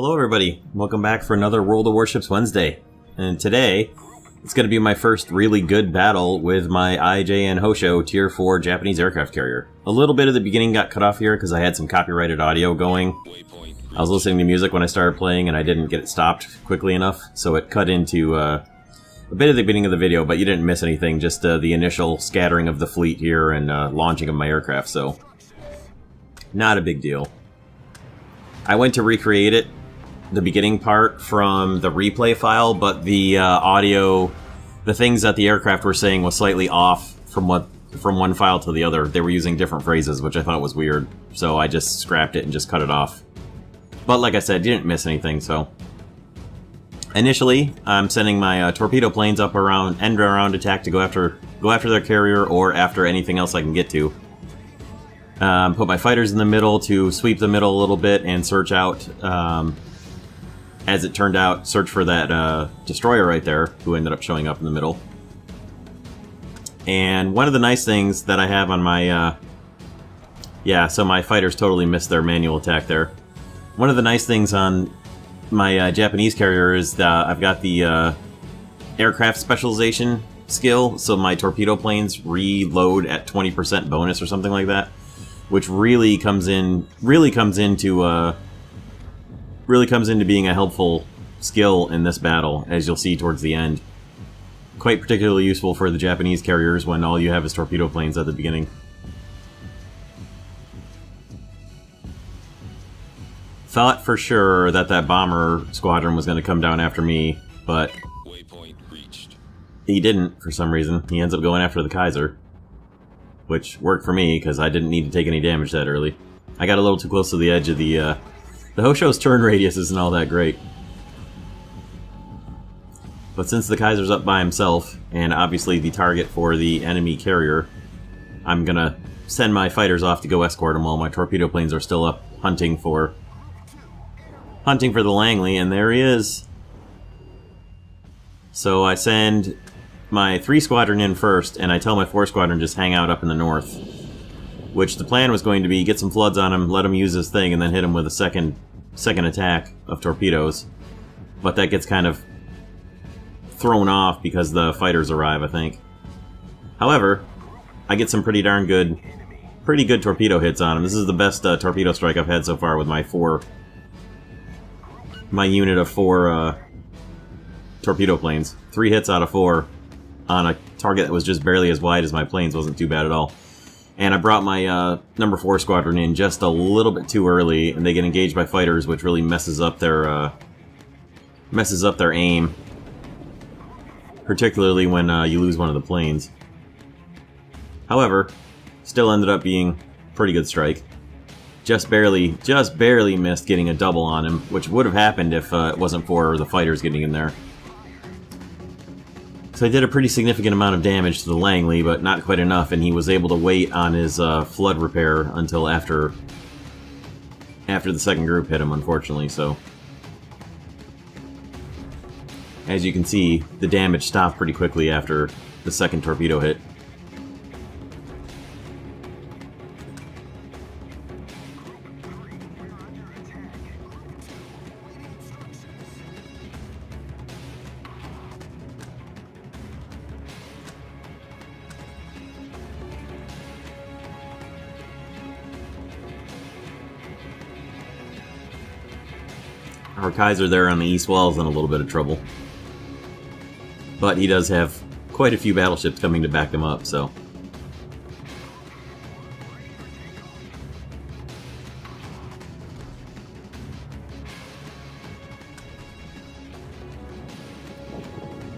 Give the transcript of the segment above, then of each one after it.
Hello everybody, welcome back for another World of Warships Wednesday. And today, it's going to be my first really good battle with my IJN Hosho Tier 4 Japanese aircraft carrier. A little bit of the beginning got cut off here because I had some copyrighted audio going. I was listening to music when I started playing and I didn't get it stopped quickly enough, so it cut into a bit of the beginning of the video, but you didn't miss anything, just the initial scattering of the fleet here and launching of my aircraft, so not a big deal. I went to recreate it, the beginning part, from the replay file, but the audio, the things that the aircraft were saying was slightly off from one file to the other. They were using different phrases, which I thought was weird, so I just scrapped it and just cut it off. But like I said, you didn't miss anything, so... Initially, I'm sending my torpedo planes up around end-around attack to go after their carrier or after anything else I can get to. Put my fighters in the middle to sweep the middle a little bit and search out, as it turned out, search for that destroyer right there, who ended up showing up in the middle. And one of the nice things that I have on my, so my fighters totally missed their manual attack there. One of the nice things on my Japanese carrier is that I've got the aircraft specialization skill, so my torpedo planes reload at 20% bonus or something like that, which really comes into being a helpful skill in this battle, as you'll see towards the end. Quite particularly useful for the Japanese carriers when all you have is torpedo planes at the beginning. Thought for sure that bomber squadron was going to come down after me, but waypoint reached. He didn't for some reason. He ends up going after the Kaiser, which worked for me because I didn't need to take any damage that early. I got a little too close to the edge of the Hosho's turn radius isn't all that great. But since the Kaiser's up by himself, and obviously the target for the enemy carrier, I'm gonna send my fighters off to go escort him while my torpedo planes are still up hunting for the Langley, and there he is. So I send my 3 squadron in first, and I tell my 4 squadron just hang out up in the north. Which the plan was going to be get some floods on him, let him use his thing, and then hit him with a second attack of torpedoes. But that gets kind of thrown off because the fighters arrive, I think. However, I get some pretty good torpedo hits on him. This is the best torpedo strike I've had so far with my unit of 4 torpedo planes. 3 hits out of 4 on a target that was just barely as wide as my planes. Wasn't too bad at all. And I brought my number 4 squadron in just a little bit too early, and they get engaged by fighters, which really messes up their aim, particularly when you lose one of the planes. However, still ended up being a pretty good strike. Just barely missed getting a double on him, which would have happened if it wasn't for the fighters getting in there. So I did a pretty significant amount of damage to the Langley, but not quite enough, and he was able to wait on his flood repair until after the second group hit him, unfortunately, so... As you can see, the damage stopped pretty quickly after the second torpedo hit. Our Kaiser there on the east wall is in a little bit of trouble. But he does have quite a few battleships coming to back him up, so...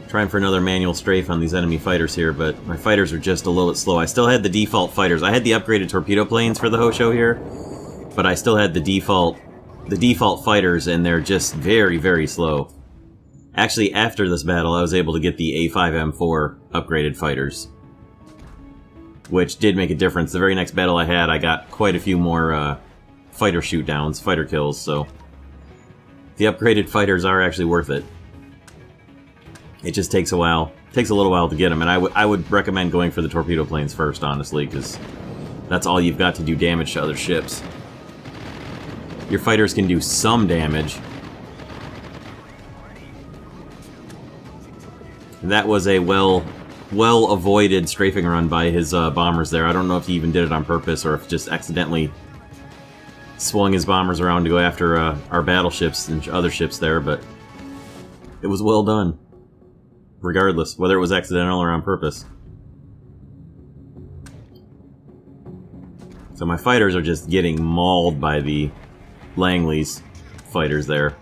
Trying for another manual strafe on these enemy fighters here, but my fighters are just a little bit slow. I still had the default fighters. I had the upgraded torpedo planes for the Hosho here, but I still had the default fighters, and they're just very, very slow. Actually, after this battle, I was able to get the A5M4 upgraded fighters, which did make a difference. The very next battle I had, I got quite a few more fighter shoot-downs, fighter kills, so the upgraded fighters are actually worth it. It just takes a while. It takes a little while to get them, and I would recommend going for the torpedo planes first, honestly, because that's all you've got to do damage to other ships. Your fighters can do some damage, That was a well-avoided strafing run by his bombers there. I don't know if he even did it on purpose or if just accidentally swung his bombers around to go after our battleships and other ships there, but it was well done. Regardless, whether it was accidental or on purpose. So my fighters are just getting mauled by the Langley's fighters there.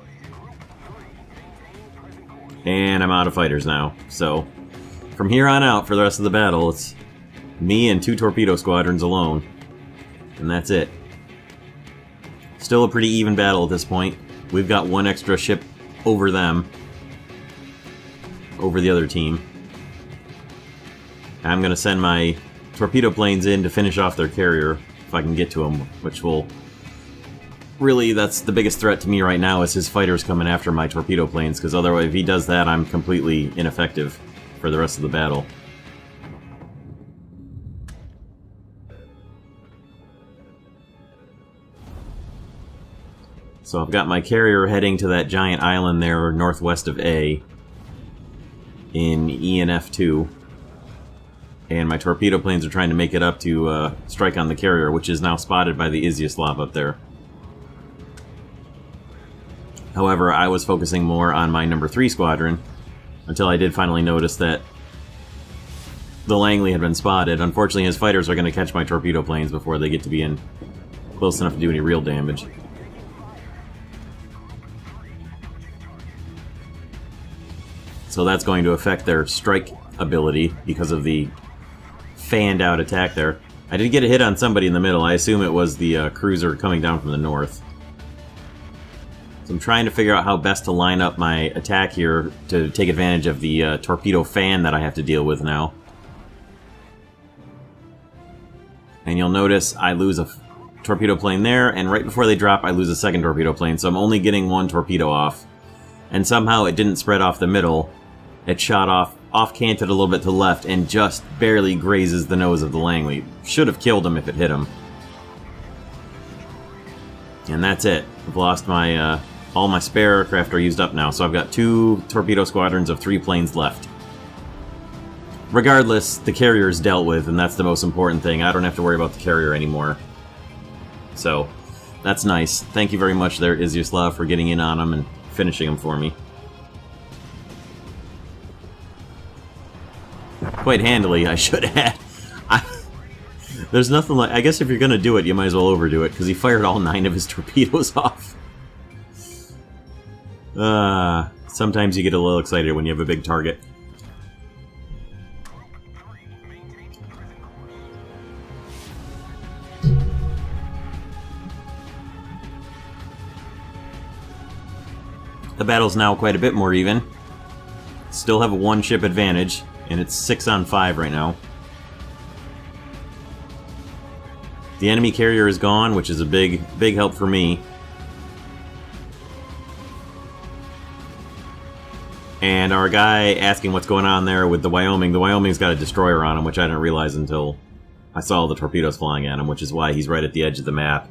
And I'm out of fighters now, so from here on out for the rest of the battle, it's me and 2 torpedo squadrons alone. And that's it. Still a pretty even battle at this point. We've got 1 extra ship over them. Over the other team. I'm going to send my torpedo planes in to finish off their carrier, if I can get to them, which will... Really, that's the biggest threat to me right now, is his fighters coming after my torpedo planes, because otherwise, if he does that, I'm completely ineffective for the rest of the battle. So I've got my carrier heading to that giant island there northwest of A in ENF2. And my torpedo planes are trying to make it up to strike on the carrier, which is now spotted by the Izyaslav up there. However, I was focusing more on my number 3 squadron until I did finally notice that the Langley had been spotted. Unfortunately, his fighters are going to catch my torpedo planes before they get to be in close enough to do any real damage. So that's going to affect their strike ability because of the fanned out attack there. I did get a hit on somebody in the middle. I assume it was the cruiser coming down from the north. So I'm trying to figure out how best to line up my attack here to take advantage of the torpedo fan that I have to deal with now. And you'll notice I lose a torpedo plane there, and right before they drop I lose a second torpedo plane, so I'm only getting 1 torpedo off. And somehow it didn't spread off the middle. It shot off-canted a little bit to the left and just barely grazes the nose of the Langley. Should have killed him if it hit him. And that's it. I've lost my... all my spare aircraft are used up now, so I've got 2 torpedo squadrons of 3 planes left. Regardless, the carrier is dealt with, and that's the most important thing. I don't have to worry about the carrier anymore. So, that's nice. Thank you very much there, Izyaslav, for getting in on him and finishing him for me. Quite handily, I should add. There's nothing like... I guess if you're going to do it, you might as well overdo it, because he fired all 9 of his torpedoes off. Sometimes you get a little excited when you have a big target. The battle's now quite a bit more even. Still have a 1-ship advantage, and it's 6 on 5 right now. The enemy carrier is gone, which is a big help for me. And our guy asking what's going on there with the Wyoming's got a destroyer on him, which I didn't realize until I saw the torpedoes flying at him, which is why he's right at the edge of the map.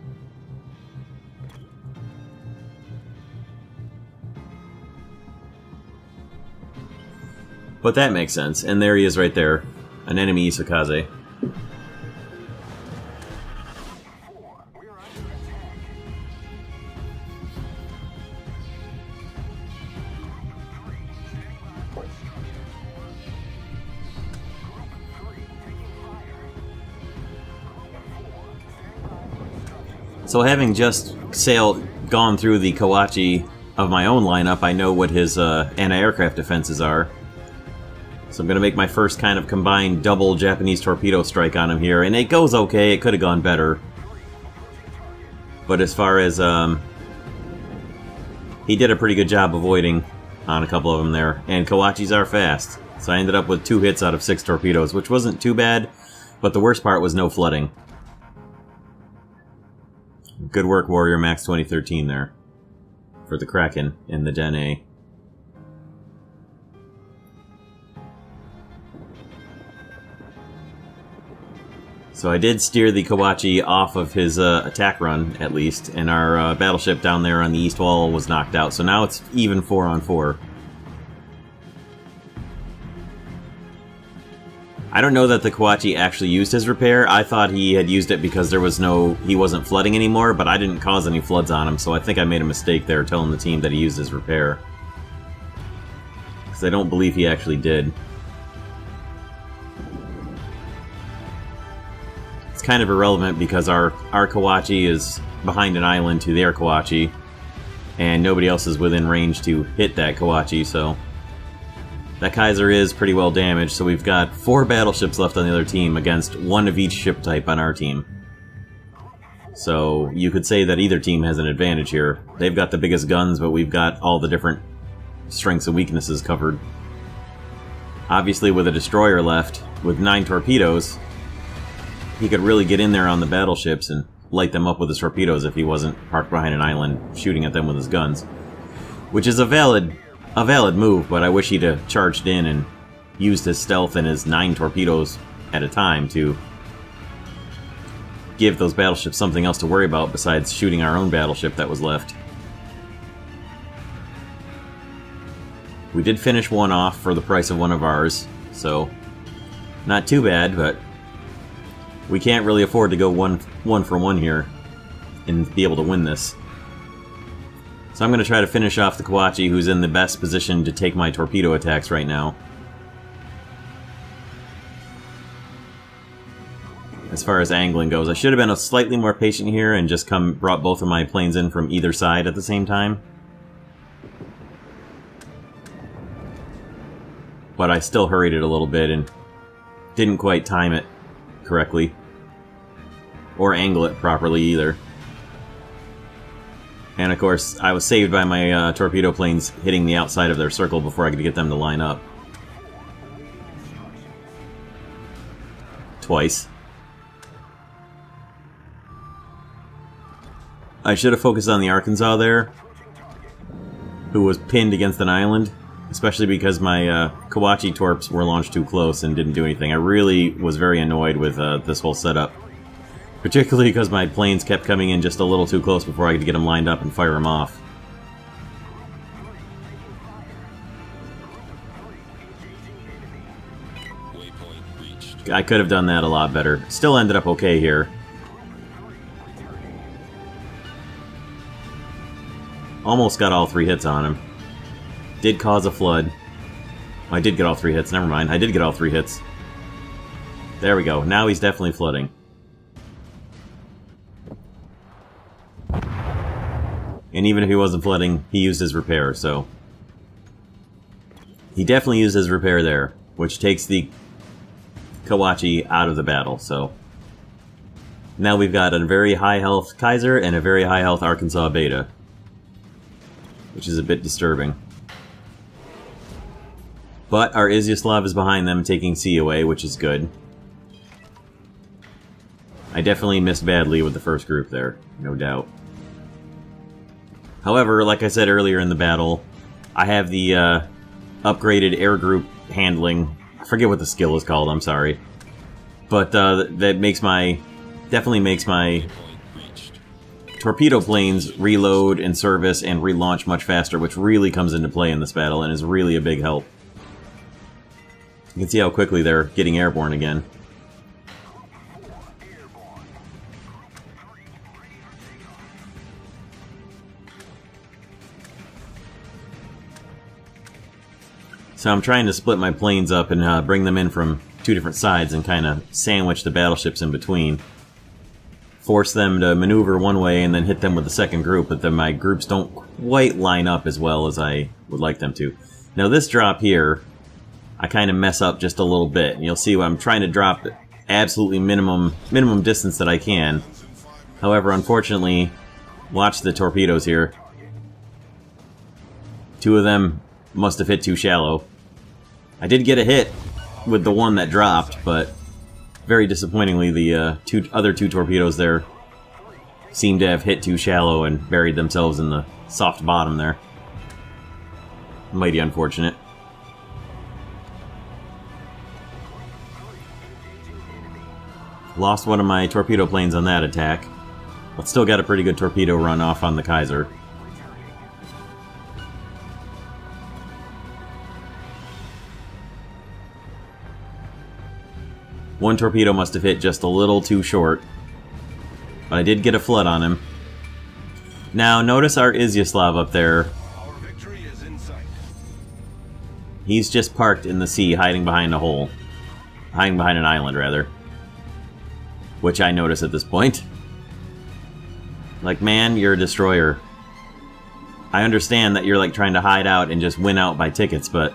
But that makes sense, and there he is right there, an enemy Isakaze. So having just gone through the Kawachi of my own lineup, I know what his anti-aircraft defenses are. So I'm going to make my first kind of combined double Japanese torpedo strike on him here, and it goes okay. It could have gone better. But as far as... he did a pretty good job avoiding on a couple of them there, and Kawachis are fast. So I ended up with 2 hits out of 6 torpedoes, which wasn't too bad, but the worst part was no flooding. Good work, Warrior Max 2013 there. For the Kraken in the Den A. So I did steer the Kawachi off of his attack run, at least, and our battleship down there on the east wall was knocked out. So now it's even 4 on 4. I don't know that the Kawachi actually used his repair. I thought he had used it because he wasn't flooding anymore, but I didn't cause any floods on him, so I think I made a mistake there telling the team that he used his repair. Because I don't believe he actually did. It's kind of irrelevant because our Kawachi is behind an island to their Kawachi, and nobody else is within range to hit that Kawachi, so that Kaiser is pretty well damaged, so we've got 4 battleships left on the other team against 1 of each ship type on our team. So you could say that either team has an advantage here. They've got the biggest guns, but we've got all the different strengths and weaknesses covered. Obviously, with a destroyer left, with 9 torpedoes, he could really get in there on the battleships and light them up with his torpedoes if he wasn't parked behind an island shooting at them with his guns. Which is a valid move, but I wish he'd have charged in and used his stealth and his 9 torpedoes at a time to give those battleships something else to worry about besides shooting our own battleship that was left. We did finish one off for the price of one of ours, so not too bad, but we can't really afford to go one for one here and be able to win this. So I'm going to try to finish off the Kawachi, who's in the best position to take my torpedo attacks right now. As far as angling goes, I should have been slightly more patient here and just brought both of my planes in from either side at the same time. But I still hurried it a little bit and didn't quite time it correctly. Or angle it properly either. And of course, I was saved by my torpedo planes hitting the outside of their circle before I could get them to line up. Twice. I should have focused on the Arkansas there, who was pinned against an island, especially because my Kawachi torps were launched too close and didn't do anything. I really was very annoyed with this whole setup. Particularly because my planes kept coming in just a little too close before I could get them lined up and fire them off. I could have done that a lot better. Still ended up okay here. Almost got all 3 hits on him. Did cause a flood. I did get all 3 hits, never mind. I did get all 3 hits. There we go. Now he's definitely flooding. And even if he wasn't flooding, he used his repair, so he definitely used his repair there, which takes the Kawachi out of the battle, so now we've got a very high health Kaiser and a very high health Arkansas Beta, which is a bit disturbing. But our Izyaslav is behind them, taking C away, which is good. I definitely missed badly with the first group there, no doubt. However, like I said earlier in the battle, I have the upgraded air group handling. I forget what the skill is called, I'm sorry. But that definitely makes my torpedo planes reload and service and relaunch much faster, which really comes into play in this battle and is really a big help. You can see how quickly they're getting airborne again. So I'm trying to split my planes up and bring them in from 2 different sides and kind of sandwich the battleships in between. Force them to maneuver one way and then hit them with the second group, but then my groups don't quite line up as well as I would like them to. Now this drop here, I kind of mess up just a little bit. And you'll see what I'm trying to drop absolutely minimum distance that I can. However, unfortunately, watch the torpedoes here. 2 of them must have hit too shallow. I did get a hit with the one that dropped, but very disappointingly the other two torpedoes there seemed to have hit too shallow and buried themselves in the soft bottom there. Mighty unfortunate. Lost one of my torpedo planes on that attack, but still got a pretty good torpedo run off on the Kaiser. One torpedo must have hit just a little too short. But I did get a flood on him. Now, notice our Izyaslav up there. Our victory is in sight. He's just parked in the sea, hiding behind a hole. Hiding behind an island, rather. Which I notice at this point. Like, man, you're a destroyer. I understand that you're, like, trying to hide out and just win out by tickets, but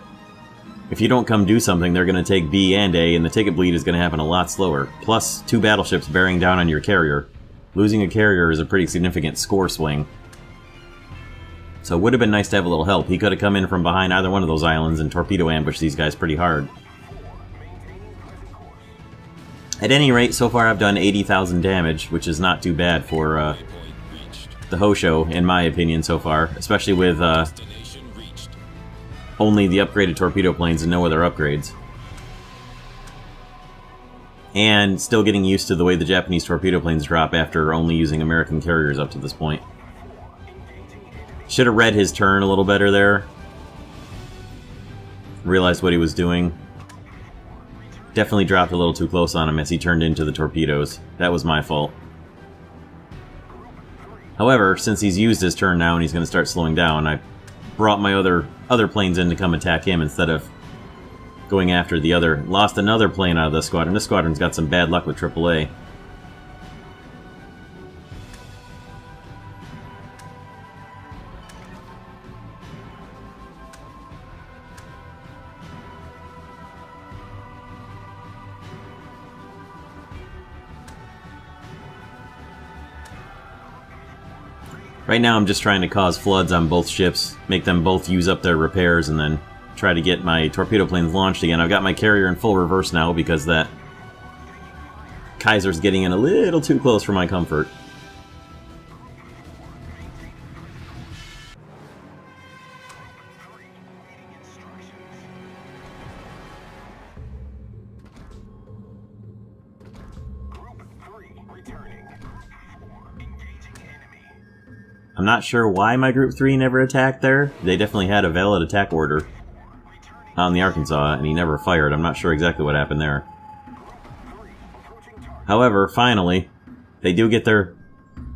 if you don't come do something, they're going to take B and A, and the ticket bleed is going to happen a lot slower. Plus, 2 battleships bearing down on your carrier. Losing a carrier is a pretty significant score swing. So it would have been nice to have a little help. He could have come in from behind either one of those islands and torpedo ambushed these guys pretty hard. At any rate, so far I've done 80,000 damage, which is not too bad for the Hosho, in my opinion, so far. Especially with only the upgraded torpedo planes and no other upgrades. And still getting used to the way the Japanese torpedo planes drop after only using American carriers up to this point. Should have read his turn a little better there. Realized what he was doing. Definitely dropped a little too close on him as he turned into the torpedoes. That was my fault. However, since he's used his turn now and he's going to start slowing down, I brought my other planes in to come attack him instead of going after the other. Lost another plane out of the squadron. This squadron's got some bad luck with AAA. Right now I'm just trying to cause floods on both ships, make them both use up their repairs, and then try to get my torpedo planes launched again. I've got my carrier in full reverse now because that Kaiser's getting in a little too close for my comfort. I'm not sure why my Group 3 never attacked there. They definitely had a valid attack order on the Arkansas, and he never fired. I'm not sure exactly what happened there. However, finally, they do get their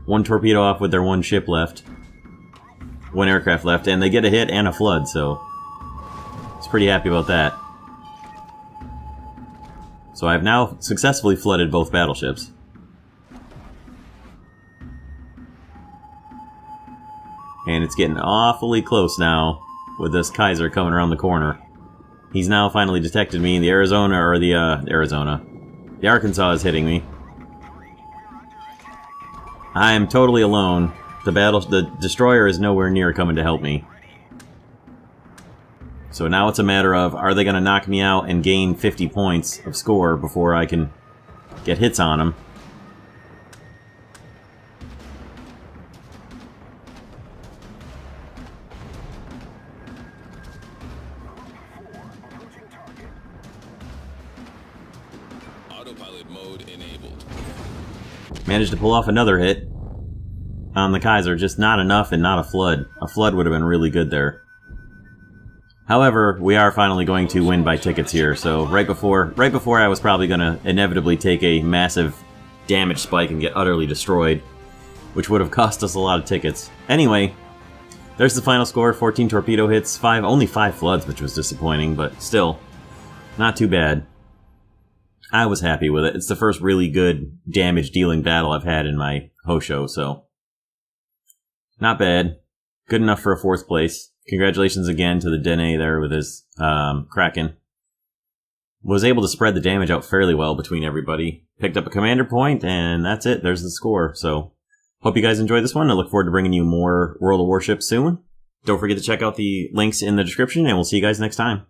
1 torpedo off with their 1 ship left. 1 aircraft left, and they get a hit and a flood, so I was pretty happy about that. So I've now successfully flooded both battleships. And it's getting awfully close now with this Kaiser coming around the corner. He's now finally detected me. The The Arkansas is hitting me. I am totally alone. The destroyer is nowhere near coming to help me. So now it's a matter of, are they going to knock me out and gain 50 points of score before I can get hits on them? Autopilot mode enabled. Managed to pull off another hit on the Kaiser, just not enough and not a flood. A flood would have been really good there. However, we are finally going to win by tickets here, so right before I was probably going to inevitably take a massive damage spike and get utterly destroyed, which would have cost us a lot of tickets. Anyway, there's the final score, 14 torpedo hits, only 5 floods, which was disappointing, but still, not too bad. I was happy with it. It's the first really good damage-dealing battle I've had in my Hosho, so not bad. Good enough for a 4th place. Congratulations again to the Dene there with his Kraken. Was able to spread the damage out fairly well between everybody. Picked up a commander point, and that's it. There's the score. So, hope you guys enjoyed this one. I look forward to bringing you more World of Warships soon. Don't forget to check out the links in the description, and we'll see you guys next time.